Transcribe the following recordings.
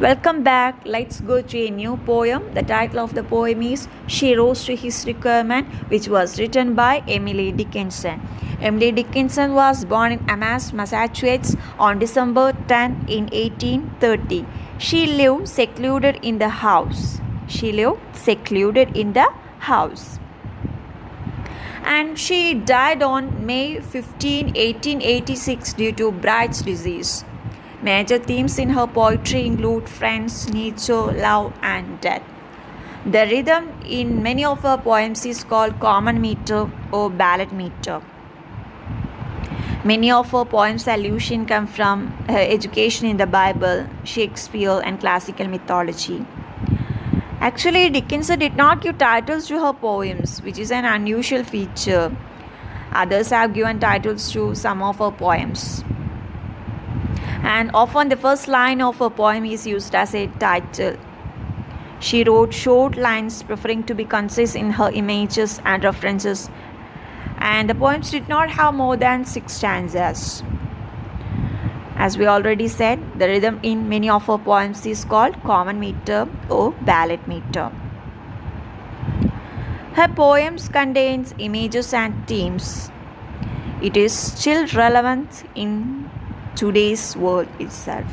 Welcome back. Let's go to a new poem. The title of the poem is She Rose to His Requirement, which was written by Emily Dickinson. Emily Dickinson was born in Amherst, Massachusetts on December 10 in 1830. She lived secluded in the house. And she died on May 15, 1886 due to Bright's disease. Major themes in her poetry include friends, nature, love, and death. The rhythm in many of her poems is called common meter or ballad meter. Many of her poems' allusions come from her education in the Bible, Shakespeare, and classical mythology. Actually, Dickinson did not give titles to her poems, which is an unusual feature. Others have given titles to some of her poems. And often the first line of a poem is used as a title. She wrote short lines, preferring to be concise in her images and references, and the poems did not have more than 6 stanzas. As we already said, the rhythm in many of her poems is called common meter or ballad meter. Her poems contains images and themes. It is still relevant in today's world itself.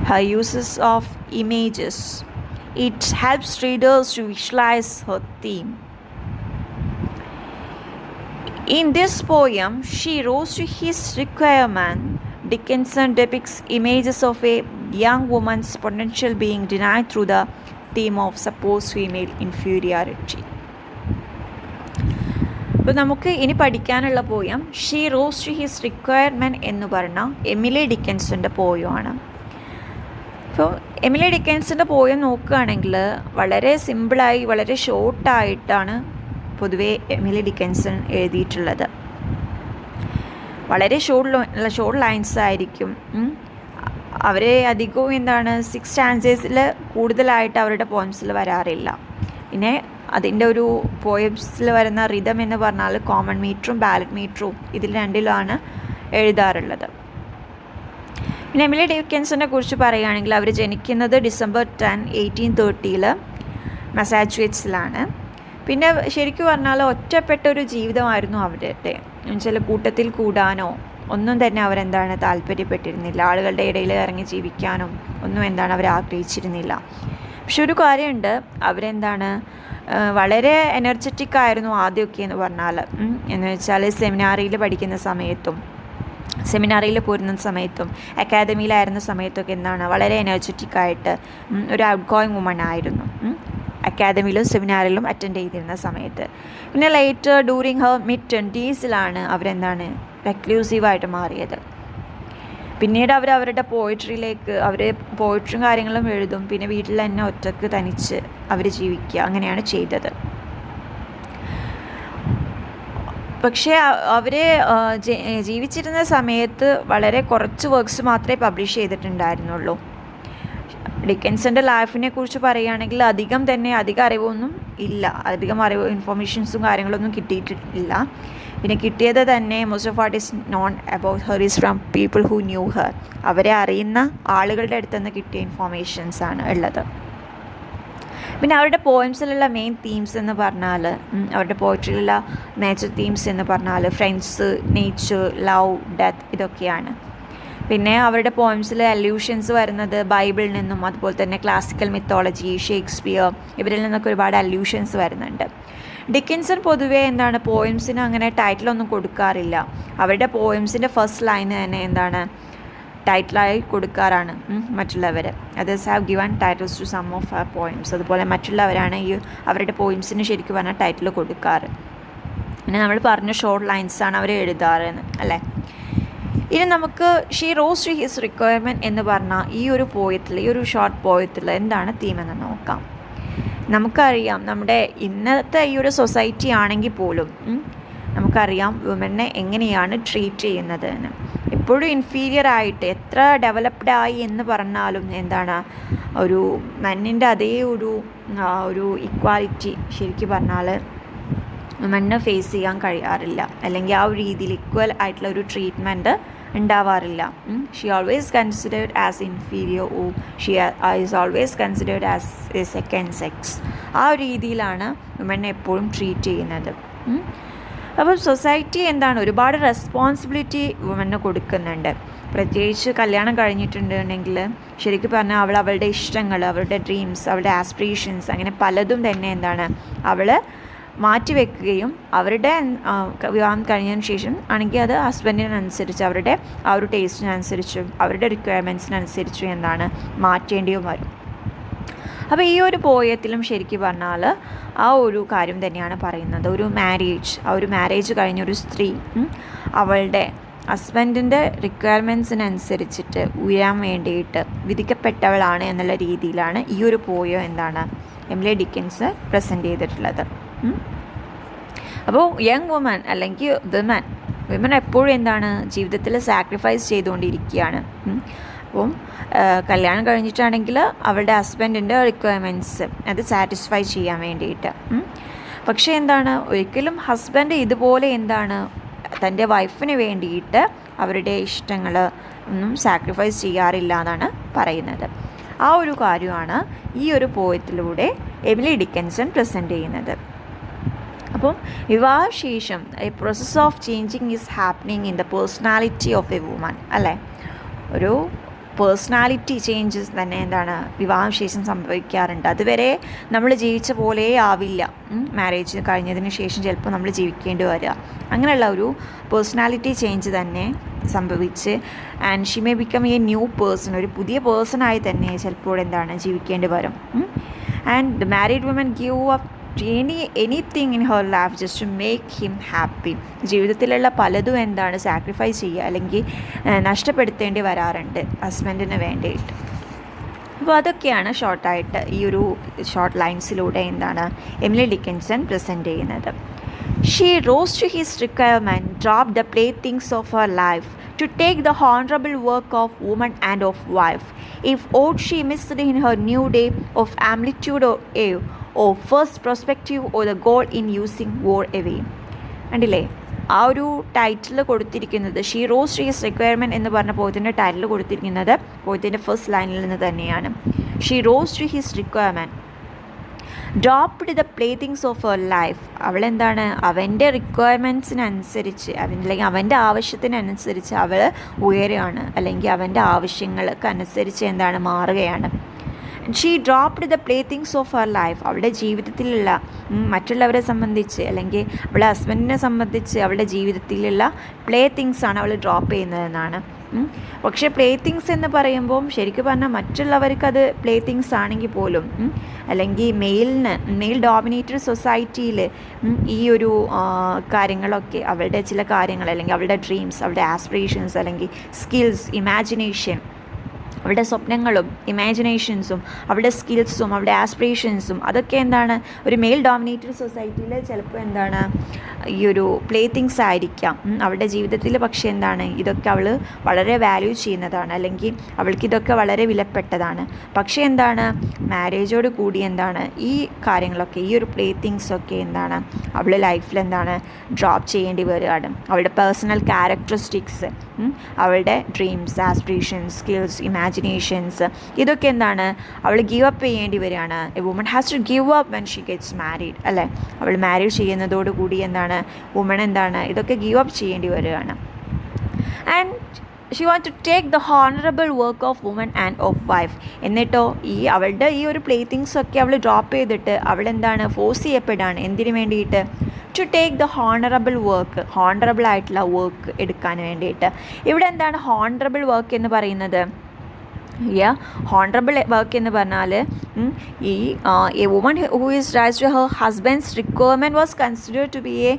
Her uses of images. It helps readers to visualize her theme. In this poem, She Rose to His Requirement, Dickinson depicts images of a young woman's potential being denied through the theme of supposed female inferiority. അപ്പോൾ നമുക്ക് ഇനി പഠിക്കാനുള്ള poem she rose to his requirement എന്ന് പറഞ്ഞ Emily ഡിക്കൻസിൻ്റെ പോയമാണ്. അപ്പോൾ Emily ഡിക്കൻസിൻ്റെ poem നോക്കുകയാണെങ്കിൽ വളരെ സിമ്പിളായി വളരെ ഷോർട്ടായിട്ടാണ് പൊതുവേ എമിലി ഡിക്കൻസൺ എഴുതിയിട്ടുള്ളത്. വളരെ ഷോർട്ട് ലൈൻസ് ആയിരിക്കും. അവരെ അധികവും 6 സ്റ്റാൻസേഴ്സിൽ കൂടുതലായിട്ട് അവരുടെ പോയംസിൽ വരാറില്ല. പിന്നെ അതിൻ്റെ ഒരു പോയംസിൽ വരുന്ന റിതം എന്ന് പറഞ്ഞാൽ കോമൺ മീറ്ററും ബാലഡ് മീറ്ററും ഇതിൽ രണ്ടിലാണ് എഴുതാറുള്ളത്. പിന്നെ എമിലി ഡിക്കൻസിനെ കുറിച്ച് പറയുകയാണെങ്കിൽ അവർ ജനിക്കുന്നത് ഡിസംബർ 10, 1830 മസാച്യുസെറ്റ്സിലാണ്. പിന്നെ ശരിക്കും പറഞ്ഞാൽ ഒറ്റപ്പെട്ട ഒരു ജീവിതമായിരുന്നു അവരുടെ. എന്നുവെച്ചാൽ കൂട്ടത്തിൽ കൂടാനോ ഒന്നും തന്നെ അവരെന്താണ് താല്പര്യപ്പെട്ടിരുന്നില്ല. ആളുകളുടെ ഇടയിൽ ഇറങ്ങി ജീവിക്കാനും ഒന്നും അവർ ആഗ്രഹിച്ചിരുന്നില്ല. പക്ഷെ ഒരു കാര്യമുണ്ട്, അവരെന്താണ് വളരെ എനർജറ്റിക് ആയിരുന്നു ആദ്യമൊക്കെ എന്ന് പറഞ്ഞാൽ. എന്ന് വെച്ചാൽ സെമിനാറിയിൽ പഠിക്കുന്ന സമയത്തും സെമിനാറിയിൽ പോരുന്ന സമയത്തും അക്കാദമിയിലായിരുന്ന സമയത്തൊക്കെ വളരെ എനർജറ്റിക് ആയിട്ട് ഒരു ഔട്ട് ഗോയിങ് വുമൺ ആയിരുന്നു അക്കാദമിയിലും സെമിനാറിലും അറ്റൻഡ് ചെയ്തിരുന്ന സമയത്ത്. പിന്നെ ലേറ്റർ ഡ്യൂറിങ് ഹർ mid-20s അവരെന്താണ് റെക്ലൂസീവായിട്ട് മാറിയത്. പിന്നീട് അവരുടെ പോയിട്രിയിലേക്ക് പോയിട്രിയും കാര്യങ്ങളും എഴുതും. പിന്നെ വീട്ടിൽ തന്നെ ഒറ്റക്ക് തനിച്ച് അവർ ജീവിക്കുക, അങ്ങനെയാണ് ചെയ്തത്. പക്ഷേ അവർ ജീവിച്ചിരുന്ന സമയത്ത് വളരെ കുറച്ച് വർക്ക്സ് മാത്രമേ പബ്ലിഷ് ചെയ്തിട്ടുണ്ടായിരുന്നുള്ളൂ. ഡിക്കൻസൻ്റെ ലൈഫിനെ കുറിച്ച് പറയുകയാണെങ്കിൽ അധികം അറിവൊന്നും ഇല്ല. ഇൻഫോർമേഷൻസും കാര്യങ്ങളൊന്നും കിട്ടിയിട്ടില്ല. പിന്നെ കിട്ടിയത് തന്നെ most of what is known about her is from people who new her. അവരെ അറിയുന്ന ആളുകളുടെ അടുത്ത് നിന്ന് കിട്ടിയ ഇൻഫോർമേഷൻസാണ് ഉള്ളത്. പിന്നെ അവരുടെ പോയംസിലുള്ള മെയിൻ തീംസ് എന്ന് പറഞ്ഞാൽ, അവരുടെ പോയട്രിയിലുള്ള നേച്ചർ തീംസ് എന്ന് പറഞ്ഞാൽ ഫ്രണ്ട്സ്, നേച്ചർ, ലവ്, ഡെത്ത്, ഇതൊക്കെയാണ്. പിന്നെ അവരുടെ പോയംസിൽ അല്യൂഷൻസ് വരുന്നത് ബൈബിളിൽ നിന്നും അതുപോലെ തന്നെ ക്ലാസിക്കൽ മിത്തോളജി, ഷേക്സ്പിയർ, ഇവരിൽ നിന്നൊക്കെ ഒരുപാട് അല്യൂഷൻസ് വരുന്നുണ്ട്. ഡിക്കിൻസൺ പൊതുവേ പോയംസിന് അങ്ങനെ ടൈറ്റിലൊന്നും കൊടുക്കാറില്ല. അവരുടെ പോയംസിൻ്റെ ഫസ്റ്റ് ലൈന് തന്നെ ടൈറ്റിലായി കൊടുക്കാറാണ് മറ്റുള്ളവർ. Others have given titles to some of her poems. അതുപോലെ മറ്റുള്ളവരാണ് അവരുടെ പോയംസിന് ശരിക്കും പറഞ്ഞാൽ ടൈറ്റിൽ കൊടുക്കാറ്. പിന്നെ നമ്മൾ പറഞ്ഞ ഷോർട്ട് ലൈൻസാണ് അവർ എഴുതാറെന്ന് അല്ലേ. ഇനി നമുക്ക് she rose to his requirement എന്ന് പറഞ്ഞാൽ ഈ ഒരു പോയത്തിൽ, ഈ ഒരു ഷോർട്ട് പോയത്തിൽ എന്താണ് തീമെന്ന് നോക്കാം. നമുക്കറിയാം നമ്മുടെ ഇന്നത്തെ ഈ ഒരു സൊസൈറ്റി ആണെങ്കിൽ പോലും നമുക്കറിയാം വുമനെ എങ്ങനെയാണ് ട്രീറ്റ് ചെയ്യുന്നത് എന്ന്. എപ്പോഴും ഇൻഫീരിയർ ആയിട്ട് എത്ര ഡെവലപ്ഡ് ആയി എന്ന് പറഞ്ഞാലും ഒരു മെന്നിൻ്റെ അതേ ഒരു ഇക്വാലിറ്റി ശരിക്കും പറഞ്ഞാൽ വുമനെ ഫേസ് ചെയ്യാൻ കഴിയാറില്ല. അല്ലെങ്കിൽ ആ ഒരു രീതിയിൽ ഈക്വൽ ആയിട്ടുള്ള ഒരു ട്രീറ്റ്മെൻറ്റ് ഉണ്ടാവാറില്ല. She always considered as inferior, oh she is always considered as a second sex. ആ ഒരു രീതിയിലാണ് വുമനെ എപ്പോഴും ട്രീറ്റ് ചെയ്യുന്നത്. അപ്പം സൊസൈറ്റി എന്താണ്, ഒരുപാട് റെസ്പോൺസിബിലിറ്റി വുമന് കൊടുക്കുന്നുണ്ട്. പ്രത്യേകിച്ച് കല്യാണം കഴിഞ്ഞിട്ടുണ്ടെങ്കിൽ ശരിക്കും പറഞ്ഞാൽ അവളുടെ ഇഷ്ടങ്ങൾ, അവളുടെ ഡ്രീംസ്, അവളുടെ ആസ്പിറേഷൻസ്, അങ്ങനെ പലതും തന്നെ എന്താണ് അവൾ മാറ്റിവെക്കുകയും അവരുടെ വിവാഹം കഴിഞ്ഞതിന് ശേഷം ആണെങ്കിൽ അത് ഹസ്ബൻഡിനനുസരിച്ച് അവരുടെ ആ ഒരു ടേസ്റ്റിനനുസരിച്ചും അവരുടെ റിക്വയർമെൻറ്റ്സിനനുസരിച്ചും എന്താണ് മാറ്റേണ്ടിയും വരും. അപ്പോൾ ഈ ഒരു പോയത്തിലും ശരിക്കും പറഞ്ഞാൽ ആ ഒരു കാര്യം തന്നെയാണ് പറയുന്നത്. ഒരു മാരേജ് കഴിഞ്ഞൊരു സ്ത്രീ അവളുടെ ഹസ്ബൻഡിൻ്റെ റിക്വയർമെൻറ്റ്സിനനുസരിച്ചിട്ട് ഉയരാൻ വേണ്ടിയിട്ട് വിധിക്കപ്പെട്ടവളാണ് എന്നുള്ള രീതിയിലാണ് ഈ ഒരു പോയം എന്താണ് എമിലി ഡിക്കൻസ് പ്രസൻറ്റ് ചെയ്തിട്ടുള്ളത്. അപ്പോൾ യങ് വുമൻ അല്ലെങ്കിൽ വിമൻ എപ്പോഴും എന്താണ് ജീവിതത്തിൽ സാക്രിഫൈസ് ചെയ്തുകൊണ്ടിരിക്കുകയാണ്. അപ്പം കല്യാണം കഴിഞ്ഞിട്ടാണെങ്കിൽ അവളുടെ ഹസ്ബൻഡിൻ്റെ റിക്വയർമെൻറ്റ്സ് അത് സാറ്റിസ്ഫൈ ചെയ്യാൻ വേണ്ടിയിട്ട്. പക്ഷേ എന്താണ് ഒരിക്കലും ഹസ്ബൻഡ് ഇതുപോലെ എന്താണ് തൻ്റെ വൈഫിന് വേണ്ടിയിട്ട് അവരുടെ ഇഷ്ടങ്ങൾ ഒന്നും സാക്രിഫൈസ് ചെയ്യാറില്ല എന്നാണ് പറയുന്നത്. ആ ഒരു കാര്യമാണ് ഈ ഒരു പോയത്തിലൂടെ എമിലി ഡിക്കൻസൺ പ്രസൻറ്റ് ചെയ്യുന്നത്. അപ്പം വിവാഹശേഷം a process of changing is happening in the personality of a woman, അല്ലേ? ഒരു പേഴ്സണാലിറ്റി ചേഞ്ചസ് തന്നെ എന്താണ് വിവാഹം ശേഷം സംഭവിക്കാറുണ്ട്. അതുവരെ നമ്മൾ ജീവിച്ച പോലെ ആവില്ല, മാരേജ് കഴിഞ്ഞതിന് ശേഷം ചിലപ്പോൾ നമ്മൾ ജീവിക്കേണ്ടി വരിക. അങ്ങനെയുള്ള ഒരു പേഴ്സണാലിറ്റി ചേഞ്ച് തന്നെ സംഭവിച്ച് and she may become a new person, ഒരു പുതിയ പേഴ്സണായി തന്നെ ചിലപ്പോൾ എന്താണ് ജീവിക്കേണ്ടി വരും. And the married woman give up anything in her life just to make him happy. ജീവിതത്തിലുള്ള പലതും എന്താണ് സാക്രിഫൈസ് ചെയ്യുക അല്ലെങ്കിൽ നഷ്ടപ്പെടുത്തേണ്ടി വരാറുണ്ട് ഹസ്ബൻഡിന് വേണ്ടിയിട്ട്. അപ്പോൾ അതൊക്കെയാണ് ഷോർട്ടായിട്ട് ഈ ഒരു ഷോർട്ട് ലൈൻസിലൂടെ എന്താണ് എമിലി ഡിക്കൻസൺ പ്രസൻറ്റ് ചെയ്യുന്നത്. She rose to his requirement, dropped the playthings of her life to take the honorable work of woman and of wife. If aught she missed in her new day of amplitude or awe, or first perspective or the goal in using wore away. കണ്ടില്ലേ, ആ ഒരു title കൊടുത്തിരിക്കുന്നത് she rose to his requirement എന്ന് പറഞ്ഞ പോയത്തിൻ്റെ title കൊടുത്തിരിക്കുന്നത് പോയത്തിൻ്റെ first ലൈനിൽ നിന്ന് തന്നെയാണ്. She rose to his requirement, dropped the playthings of her life. അവളെന്താണ് അവൻ്റെ റിക്വയർമെൻറ്റ്സിനനുസരിച്ച് അല്ലെങ്കിൽ അവൻ്റെ ആവശ്യത്തിനനുസരിച്ച് അവൾ ഉയരുകയാണ്, അല്ലെങ്കിൽ അവൻ്റെ ആവശ്യങ്ങൾക്ക് അനുസരിച്ച് എന്താണ് മാറുകയാണ്. She dropped the playthings of her life. അവളുടെ ജീവിതത്തിലുള്ള മറ്റുള്ളവരെ സംബന്ധിച്ച് അല്ലെങ്കിൽ അവളുടെ ഹസ്ബൻഡിനെ സംബന്ധിച്ച് അവളുടെ ജീവിതത്തിലുള്ള പ്ലേത്തിങ്സാണ് അവൾ ഡ്രോപ്പ് ചെയ്യുന്നതെന്നാണ്. പക്ഷേ പ്ലേത്തിങ്സ് എന്ന് പറയുമ്പം ശരിക്കും പറഞ്ഞാൽ മറ്റുള്ളവർക്കത് പ്ലേത്തിങ്സ് ആണെങ്കിൽ പോലും അല്ലെങ്കിൽ മെയിൽ ഡോമിനേറ്റഡ് സൊസൈറ്റിയിൽ ഈ ഒരു കാര്യങ്ങളൊക്കെ അവളുടെ ചില കാര്യങ്ങൾ അല്ലെങ്കിൽ അവളുടെ ഡ്രീംസ്, അവളുടെ ആസ്പിറേഷൻസ് അല്ലെങ്കിൽ സ്കിൽസ്, ഇമാജിനേഷൻ, അവളുടെ സ്വപ്നങ്ങളും ഇമാജിനേഷൻസും അവളുടെ സ്കിൽസും അവളുടെ ആസ്പിറേഷൻസും അതൊക്കെ എന്താണ് ഒരു മെയിൽ ഡോമിനേറ്റഡ് സൊസൈറ്റിയിൽ ചിലപ്പോൾ എന്താണ് ഈ ഒരു പ്ലേത്തിങ്സ് ആയിരിക്കാം അവളുടെ ജീവിതത്തിൽ. പക്ഷേ എന്താണ് ഇതൊക്കെ അവൾ വളരെ വാല്യൂ ചെയ്യുന്നതാണ്, അല്ലെങ്കിൽ അവൾക്ക് ഇതൊക്കെ വളരെ വിലപ്പെട്ടതാണ്. പക്ഷേ എന്താണ് മാരേജോട് കൂടി എന്താണ് ഈ കാര്യങ്ങളൊക്കെ ഈ ഒരു പ്ലേത്തിങ്സൊക്കെ എന്താണ് അവൾ ലൈഫിൽ എന്താണ് ഡ്രോപ്പ് ചെയ്യേണ്ടി വരികയാണ്. അവളുടെ പേഴ്സണൽ ക്യാരക്ടറിസ്റ്റിക്സ്, അവളുടെ ഡ്രീംസ്, ആസ്പിറേഷൻസ്, സ്കിൽസ്, ഇമാജിനേഷൻസ് ഇതൊക്കെ എന്താണ് അവൾ ഗീവ് അപ്പ് ചെയ്യേണ്ടി വരികയാണ്. A woman has to give up when she gets married, അല്ലേ? അവൾ മാരീഡ് ചെയ്യുന്നതോടുകൂടി എന്താണ് വുമൺ എന്താണ് ഇതൊക്കെ ഗീവ് അപ്പ് ചെയ്യേണ്ടി വരികയാണ്. And she want to take the honourable work of woman and of wife. എന്നിട്ടോ അവളുടെ ഈ ഒരു പ്ലേത്തിങ്സൊക്കെ അവൾ ഡ്രോപ്പ് ചെയ്തിട്ട് അവളെന്താണ് ഫോഴ്സ് ചെയ്യപ്പെടുകയാണ്. എന്തിനു വേണ്ടിയിട്ട്? To take the honourable work, honourable ആയിട്ടുള്ള വർക്ക് എടുക്കാൻ വേണ്ടിയിട്ട്. ഇവിടെ എന്താണ് ഹോണറബിൾ വർക്ക് എന്ന് പറയുന്നത്? ഹോണറബിൾ വർക്ക് എന്ന് പറഞ്ഞാൽ a woman who is rise to her husband's requirement was considered to be a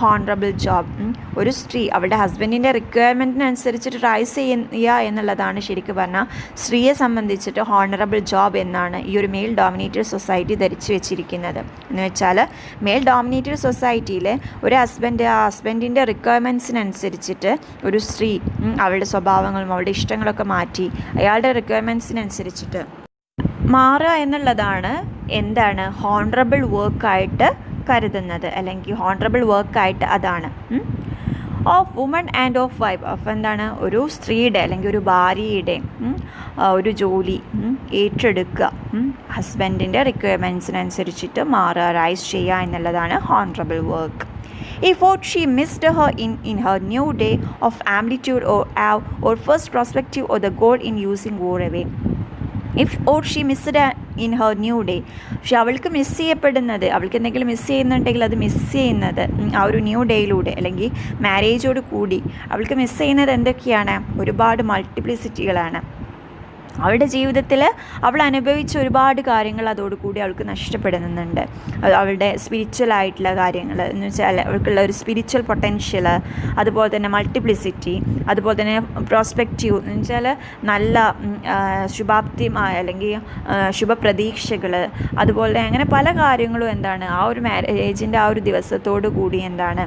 honourable job. ഒരു സ്ത്രീ അവളുടെ ഹസ്ബൻഡിൻ്റെ റിക്വയർമെൻറ്റിനനുസരിച്ചിട്ട് റൈസ് ചെയ്യുക എന്നുള്ളതാണ് ശരിക്കും പറഞ്ഞാൽ സ്ത്രീയെ സംബന്ധിച്ചിട്ട് ഹോണറബിൾ ജോബ് എന്നാണ് ഈ ഒരു മെയിൽ ഡോമിനേറ്റഡ് സൊസൈറ്റി ധരിച്ചു വെച്ചിരിക്കുന്നത്. എന്ന് വെച്ചാൽ മെയിൽ ഡോമിനേറ്റഡ് സൊസൈറ്റിയിൽ ഒരു ഹസ്ബൻഡിൻ്റെ റിക്വയർമെൻറ്റ്സിനനുസരിച്ചിട്ട് ഒരു സ്ത്രീ അവളുടെ സ്വഭാവങ്ങളും അവളുടെ ഇഷ്ടങ്ങളൊക്കെ മാറ്റി അയാളുടെ റിക്വയർമെൻറ്റ്സിനനുസരിച്ചിട്ട് മാറുക എന്നുള്ളതാണ് എന്താണ് ഹോണറബിൾ വർക്കായിട്ട് കരുതുന്നത്, അല്ലെങ്കിൽ ഹോണറബിൾ വർക്കായിട്ട് അതാണ്. Of woman and of wife. അപ്പോൾ എന്താണ്, ഒരു സ്ത്രീയുടെ അല്ലെങ്കിൽ ഒരു ഭാര്യയുടെ ഒരു ജോലി ഏറ്റെടുക്കുക, ഹസ്ബൻഡിൻ്റെ റിക്വയർമെൻറ്റ്സിനനുസരിച്ചിട്ട് മാറുക, റൈസ് ചെയ്യുക എന്നുള്ളതാണ് honourable work. If what she missed her in her new day of amplitude or first perspective or the goal in using wore away. If or she missed in her new day, പക്ഷെ അവൾക്ക് miss ചെയ്യപ്പെടുന്നത്, അവൾക്ക് എന്തെങ്കിലും miss ചെയ്യുന്നുണ്ടെങ്കിൽ അത് miss ചെയ്യുന്നത് ആ ഒരു ന്യൂ ഡേയിലൂടെ അല്ലെങ്കിൽ മാരേജോട് കൂടി അവൾക്ക് മിസ് ചെയ്യുന്നത് എന്തൊക്കെയാണ്? ഒരുപാട് മൾട്ടിപ്ലിസിറ്റികളാണ്. അവളുടെ ജീവിതത്തിൽ അവൾ അനുഭവിച്ച ഒരുപാട് കാര്യങ്ങൾ അതോടുകൂടി അവൾക്ക് നഷ്ടപ്പെടുന്നുണ്ട്. അവളുടെ സ്പിരിച്വൽ ആയിട്ടുള്ള കാര്യങ്ങൾ എന്ന് വെച്ചാൽ അവൾക്കുള്ള ഒരു സ്പിരിച്വൽ പൊട്ടൻഷ്യൽ, അതുപോലെ തന്നെ മൾട്ടിപ്ലിസിറ്റി, അതുപോലെ തന്നെ പ്രോസ്പെക്റ്റീവ് എന്ന് വെച്ചാൽ നല്ല ശുഭാപ്തിമായ അല്ലെങ്കിൽ ശുഭപ്രതീക്ഷകൾ, അതുപോലെ അങ്ങനെ പല കാര്യങ്ങളും എന്താണ് ആ ഒരു മാരേജിൻ്റെ ആ ഒരു ദിവസത്തോടു കൂടി എന്താണ്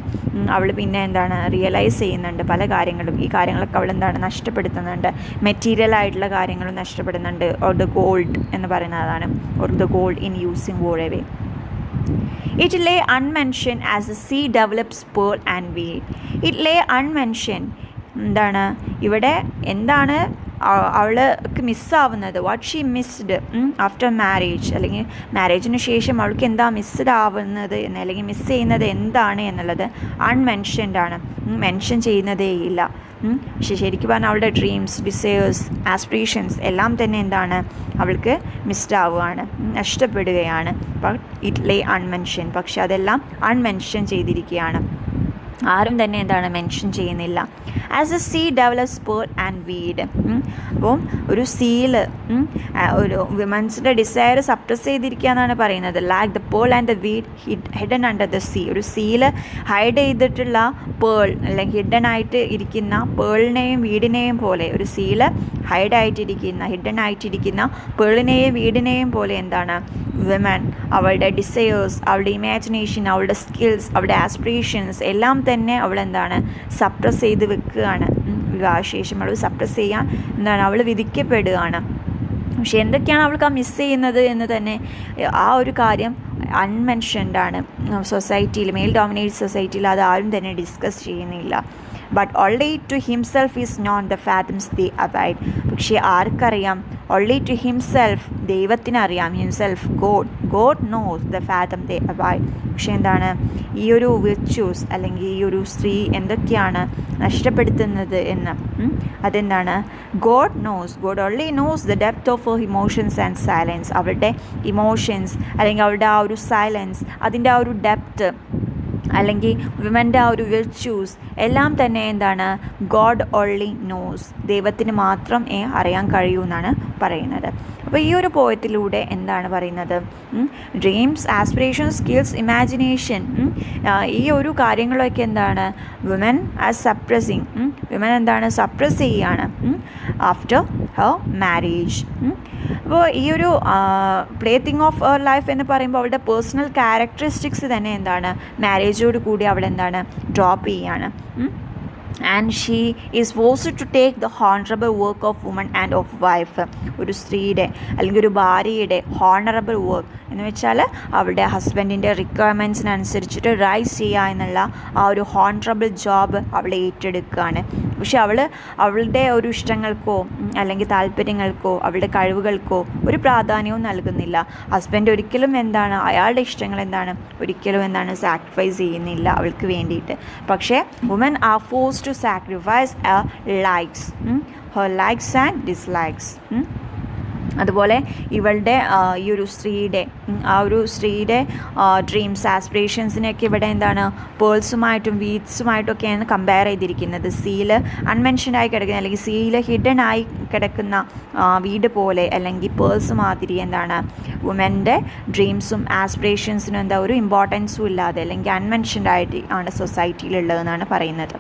അവൾ പിന്നെ എന്താണ് റിയലൈസ് ചെയ്യുന്നുണ്ട് പല കാര്യങ്ങളും. ഈ കാര്യങ്ങളൊക്കെ അവൾ എന്താണ് നഷ്ടപ്പെടുത്തുന്നുണ്ട്. മെറ്റീരിയൽ ആയിട്ടുള്ള കാര്യങ്ങളും നഷ്ടപ്പെടുന്നുണ്ട്. ഓർ ദ ഗോൾഡ് എന്ന് പറയുന്നതാണ്, or the gold in using war away. It lay unmentioned as the sea develops pearl and weed. It lay unmentioned. എന്താണ് ഇവിടെ എന്താണ് അവൾക്ക് മിസ്സാവുന്നത്? What she missed after marriage, അല്ലെങ്കിൽ മാരേജിന് ശേഷം അവൾക്ക് എന്താ മിസ്ഡ് ആവുന്നത് എന്ന്, അല്ലെങ്കിൽ മിസ് ചെയ്യുന്നത് എന്താണ് എന്നുള്ളത് അൺമെൻഷൻഡ് ആണ്, മെൻഷൻ ചെയ്യുന്നതേയില്ല. പക്ഷേ ശരിക്കും പറഞ്ഞാൽ അവളുടെ ഡ്രീംസ്, ഡിസയേഴ്സ്, ആസ്പിറേഷൻസ് എല്ലാം തന്നെ എന്താണ് അവൾക്ക് മിസ്ഡ് ആവുകയാണ്, നഷ്ടപ്പെടുകയാണ്. ബട്ട് ഇറ്റ് ലേ അൺമെൻഷൻ, പക്ഷെ അതെല്ലാം അൺമെൻഷൻ ചെയ്തിരിക്കുകയാണ്, ആരും തന്നെ എന്താണ് മെൻഷൻ ചെയ്യുന്നില്ല. As a sea develops pearl and weed. അപ്പം ഒരു സീല് ഒരു വിമൻസിൻ്റെ ഡിസയർ സപ്രസ് ചെയ്തിരിക്കുക എന്നാണ് പറയുന്നത്. Like the pearl and the weed hidden under the sea. ഒരു സീല് ഹൈഡ് ചെയ്തിട്ടുള്ള പേൾ അല്ലെങ്കിൽ ഹിഡൻ ആയിട്ട് ഇരിക്കുന്ന പേളിനെയും വീടിനെയും പോലെ, ഒരു സീല് ഹൈഡ് ആയിട്ടിരിക്കുന്ന ഹിഡൻ ആയിട്ടിരിക്കുന്ന പേളിനെയും വീടിനെയും പോലെ എന്താണ് വിമൻ അവളുടെ ഡിസയേഴ്സ്, അവളുടെ ഇമാജിനേഷൻ, അവളുടെ സ്കിൽസ്, അവളുടെ ആസ്പിറേഷൻസ് എല്ലാം തന്നെ അവൾ എന്താണ് സപ്രസ് ചെയ്ത് വെക്കുകയാണ്. വിവാഹശേഷം അവൾ സപ്രസ് ചെയ്യാൻ എന്താണ് അവൾ വിധിക്കപ്പെടുകയാണ്. പക്ഷെ എന്തൊക്കെയാണ് അവൾക്ക് ആ മിസ് ചെയ്യുന്നത് എന്ന് തന്നെ ആ ഒരു കാര്യം അൺമെൻഷൻഡാണ് സൊസൈറ്റിയിൽ, മെയിൽ ഡോമിനേറ്റ് സൊസൈറ്റിയിൽ അത് ആരും തന്നെ ഡിസ്കസ് ചെയ്യുന്നില്ല. But only to himself is known the fathoms they abide. പക്ഷേ ആർക്കറിയാം? ഓൺലി ടു ഹിംസെൽഫ്, ദൈവത്തിനറിയാം. Himself, God knows the fathom they abide. പക്ഷേ എന്താണ് ഈ ഒരു വിർച്യൂസ് അല്ലെങ്കിൽ ഈ ഒരു സ്ത്രീ എന്തൊക്കെയാണ് നഷ്ടപ്പെടുത്തുന്നത് എന്ന് അതെന്താണ്? God only knows the depth of her emotions and silence. അവളുടെ ഇമോഷൻസ് അല്ലെങ്കിൽ അവളുടെ ആ ഒരു സൈലൻസ്, അതിൻ്റെ ആ ഒരു ഡെപ്ത് അല്ലെങ്കിൽ വിമൻ്റെ ആ ഒരു വിർച്യൂസ് എല്ലാം തന്നെ എന്താണ് ഗോഡ് ഓൺലി നോസ്, ദൈവത്തിന് മാത്രം അറിയാൻ കഴിയൂ എന്നാണ് പറയുന്നത്. അപ്പോൾ ഈ ഒരു പോയത്തിലൂടെ എന്താണ് പറയുന്നത്? ഡ്രീംസ്, ആസ്പിറേഷൻസ്, സ്കിൽസ്, ഇമാജിനേഷൻ, ഈ ഒരു കാര്യങ്ങളൊക്കെ എന്താണ് വിമൻ ആസ് സപ്രസിങ്, വിമൻ എന്താണ് സപ്രസ് ചെയ്യുകയാണ് ആഫ്റ്റർ ഹർ മാരേജ്. അപ്പോൾ ഈ ഒരു plaything of our life എന്ന് പറയുമ്പോൾ അവളുടെ പേഴ്സണൽ ക്യാരക്ടറിസ്റ്റിക്സ് തന്നെ എന്താണ് മാരേജോട് കൂടി അവളെന്താണ് ഡ്രോപ്പ് ചെയ്യുകയാണ്. And she is forced to take the honourable work of woman and of wife. ഒരു സ്ത്രീയുടെ അല്ലെങ്കിൽ ഒരു ഭാര്യയുടെ ഹോണറബിൾ വർക്ക് എന്ന് വെച്ചാൽ അവളുടെ ഹസ്ബൻഡിൻ്റെ റിക്വയർമെൻറ്റ്സിനനുസരിച്ചിട്ട് റൈസ് ചെയ്യുക എന്നുള്ള ആ ഒരു ഹോണറബിൾ ജോബ് അവൾ ഏറ്റെടുക്കുകയാണ്. പക്ഷെ അവളുടെ ഒരു ഇഷ്ടങ്ങൾക്കോ അല്ലെങ്കിൽ താല്പര്യങ്ങൾക്കോ അവളുടെ കഴിവുകൾക്കോ ഒരു പ്രാധാന്യവും നൽകുന്നില്ല. ഹസ്ബൻഡ് ഒരിക്കലും എന്താണ് അയാളുടെ ഇഷ്ടങ്ങൾ എന്താണ് ഒരിക്കലും എന്താണ് സാക്രിഫൈസ് ചെയ്യുന്നില്ല അവൾക്ക് വേണ്ടിയിട്ട്. പക്ഷേ woman are forced to sacrifice her likes and dislikes. അതുപോലെ ഇവളുടെ ഈ ഒരു സ്ത്രീയുടെ ഡ്രീംസ്, ആസ്പിറേഷൻസിനെയൊക്കെ ഇവിടെ എന്താണ് പേൾസുമായിട്ടും വീഡ്സുമായിട്ടൊക്കെയാണ് കമ്പയർ ചെയ്തിരിക്കുന്നത്. സീല് അൺമെൻഷൻഡ് ആയി കിടക്കുന്ന അല്ലെങ്കിൽ സീല് ഹിഡൻ ആയി കിടക്കുന്ന വീട് പോലെ അല്ലെങ്കിൽ പേൾസ് മാതിരി എന്താണ് വുമൻ്റെ ഡ്രീംസും ആസ്പിറേഷൻസിനും എന്താ ഒരു ഇമ്പോർട്ടൻസും ഇല്ലാതെ അല്ലെങ്കിൽ അൺമെൻഷൻഡ് ആയിട്ട് ആണ് സൊസൈറ്റിയിലുള്ളതെന്നാണ് പറയുന്നത്.